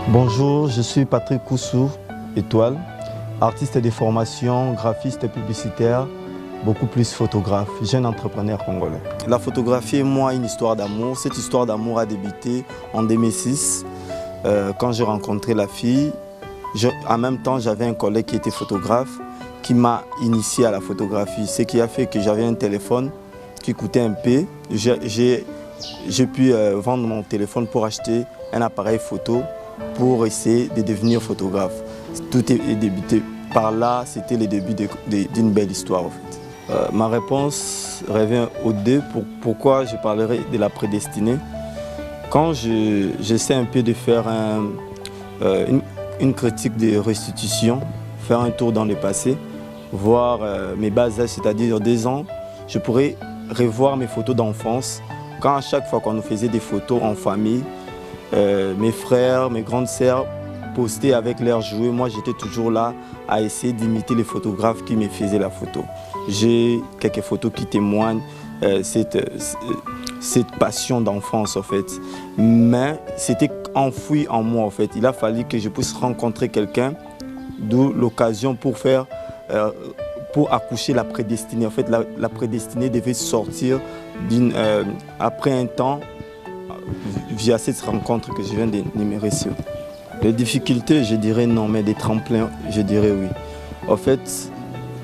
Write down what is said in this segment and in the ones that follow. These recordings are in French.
Bonjour, je suis Patrick Koussou, étoile, artiste de formation, graphiste et publicitaire, beaucoup plus photographe, jeune entrepreneur congolais. La photographie est moi une histoire d'amour. Cette histoire d'amour a débuté en 2006 quand j'ai rencontré la fille. En même temps, j'avais un collègue qui était photographe qui m'a initié à la photographie. Ce qui a fait que j'avais un téléphone qui coûtait un peu. J'ai pu vendre mon téléphone pour acheter un appareil photo pour essayer de devenir photographe. Tout est débuté par là, c'était le début d'une belle histoire en fait. Ma réponse revient au deux, pourquoi je parlerai de la prédestinée. Quand j'essaie un peu de faire une critique de restitution, faire un tour dans le passé, voir mes bas âges, c'est-à-dire 2 ans, je pourrais revoir mes photos d'enfance. Quand à chaque fois qu'on nous faisait des photos en famille, mes frères, mes grandes sœurs postaient avec leurs jouets. Moi, j'étais toujours là à essayer d'imiter les photographes qui me faisaient la photo. J'ai quelques photos qui témoignent cette passion d'enfance, en fait. Mais c'était enfoui en moi, en fait. Il a fallu que je puisse rencontrer quelqu'un, d'où l'occasion pour accoucher la prédestinée. En fait, la prédestinée devait sortir après un temps, via cette rencontre que je viens d'énumérer. Les difficultés, je dirais non, mais des tremplins, je dirais oui. En fait,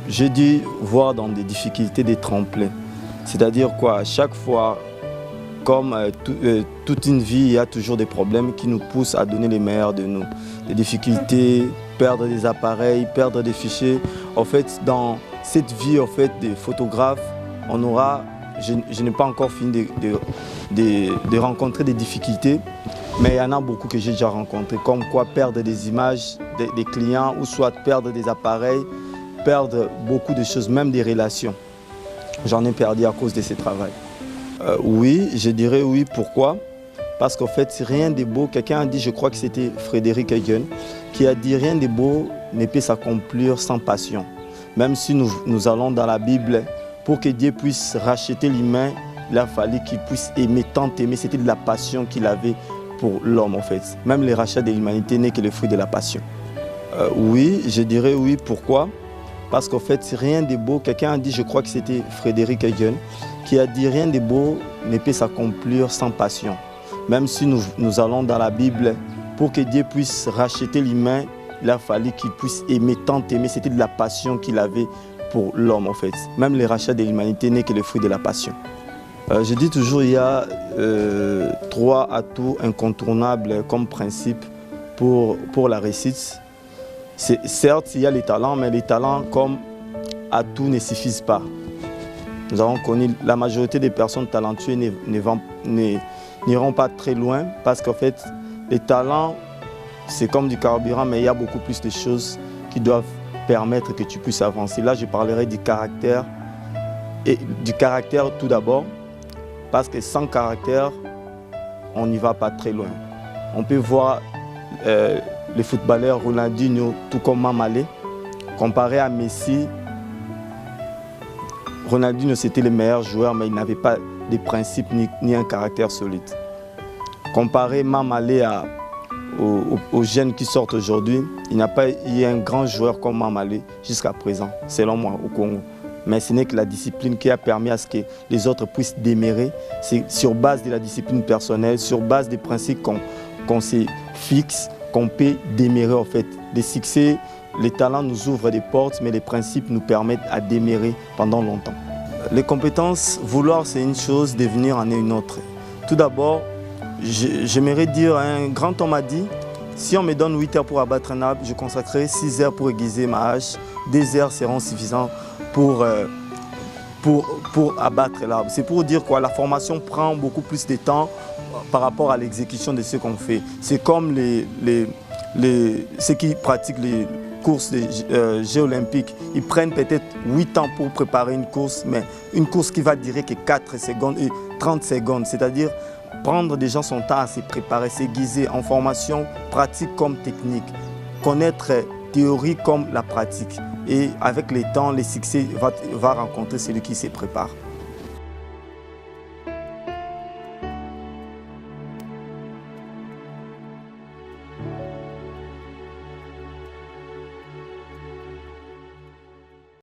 j'ai dû voir dans des difficultés des tremplins. C'est-à-dire quoi, à chaque fois, comme toute une vie, il y a toujours des problèmes qui nous poussent à donner les meilleurs de nous. Des difficultés, perdre des appareils, perdre des fichiers. En fait, dans cette vie en fait, de photographe, on aura... Je n'ai pas encore fini de rencontrer des difficultés, mais il y en a beaucoup que j'ai déjà rencontrées, comme quoi perdre des images des clients ou soit perdre des appareils, perdre beaucoup de choses, même des relations. J'en ai perdu à cause de ce travail. Oui, je dirais oui. Pourquoi? Parce qu'en fait, rien de beau, quelqu'un a dit, je crois que c'était Frédéric Hegel, qui a dit rien de beau ne peut s'accomplir sans passion. Même si nous allons dans la Bible, pour que Dieu puisse racheter l'humain, il a fallu qu'il puisse aimer, tant aimer. C'était de la passion qu'il avait pour l'homme en fait. Même le rachat de l'humanité n'est que le fruit de la passion. Oui, je dirais oui. Pourquoi? Parce qu'en fait, rien de beau. Quelqu'un a dit, je crois que c'était Frédéric Hegel, qui a dit rien de beau ne peut s'accomplir sans passion. Même si nous allons dans la Bible, pour que Dieu puisse racheter l'humain, il a fallu qu'il puisse aimer, tant aimer. C'était de la passion qu'il avait pour l'homme en fait. Même le rachat de l'humanité n'est que le fruit de la passion. Je dis toujours il y a 3 atouts incontournables comme principe pour la réussite. Certes, il y a les talents, mais les talents comme atouts ne suffisent pas. Nous avons connu la majorité des personnes talentueuses n'iront pas très loin parce qu'en fait, les talents, c'est comme du carburant, mais il y a beaucoup plus de choses qui doivent permettre que tu puisses avancer. Là, je parlerai du caractère. Et du caractère tout d'abord, parce que sans caractère, on n'y va pas très loin. On peut voir les footballeurs Ronaldinho, tout comme Mamalé, comparé à Messi. Ronaldinho, c'était le meilleur joueur, mais il n'avait pas de principes ni un caractère solide. Comparé Mamalé aux jeunes qui sortent aujourd'hui, il n'y a pas eu un grand joueur comme Mamalé jusqu'à présent, selon moi, au Congo. Mais ce n'est que la discipline qui a permis à ce que les autres puissent démérer. C'est sur base de la discipline personnelle, sur base des principes qu'on se fixe, qu'on peut démérer en fait. Les succès, les talents nous ouvrent des portes, mais les principes nous permettent à démérer pendant longtemps. Les compétences, vouloir c'est une chose, devenir en est une autre. Tout d'abord, j'aimerais dire, un grand homme a dit, si on me donne 8 heures pour abattre un arbre, je consacrerai 6 heures pour aiguiser ma hache. 2 heures seront suffisantes pour abattre l'arbre. C'est pour dire quoi, la formation prend beaucoup plus de temps par rapport à l'exécution de ce qu'on fait. C'est comme ceux qui pratiquent les courses des Jeux olympiques. Ils prennent peut-être 8 ans pour préparer une course, mais une course qui va durer que 4 secondes et 30 secondes. C'est-à-dire prendre déjà son temps à se préparer, s'aiguiser en formation pratique comme technique, connaître théorie comme la pratique. Et avec le temps, le succès va rencontrer celui qui se prépare.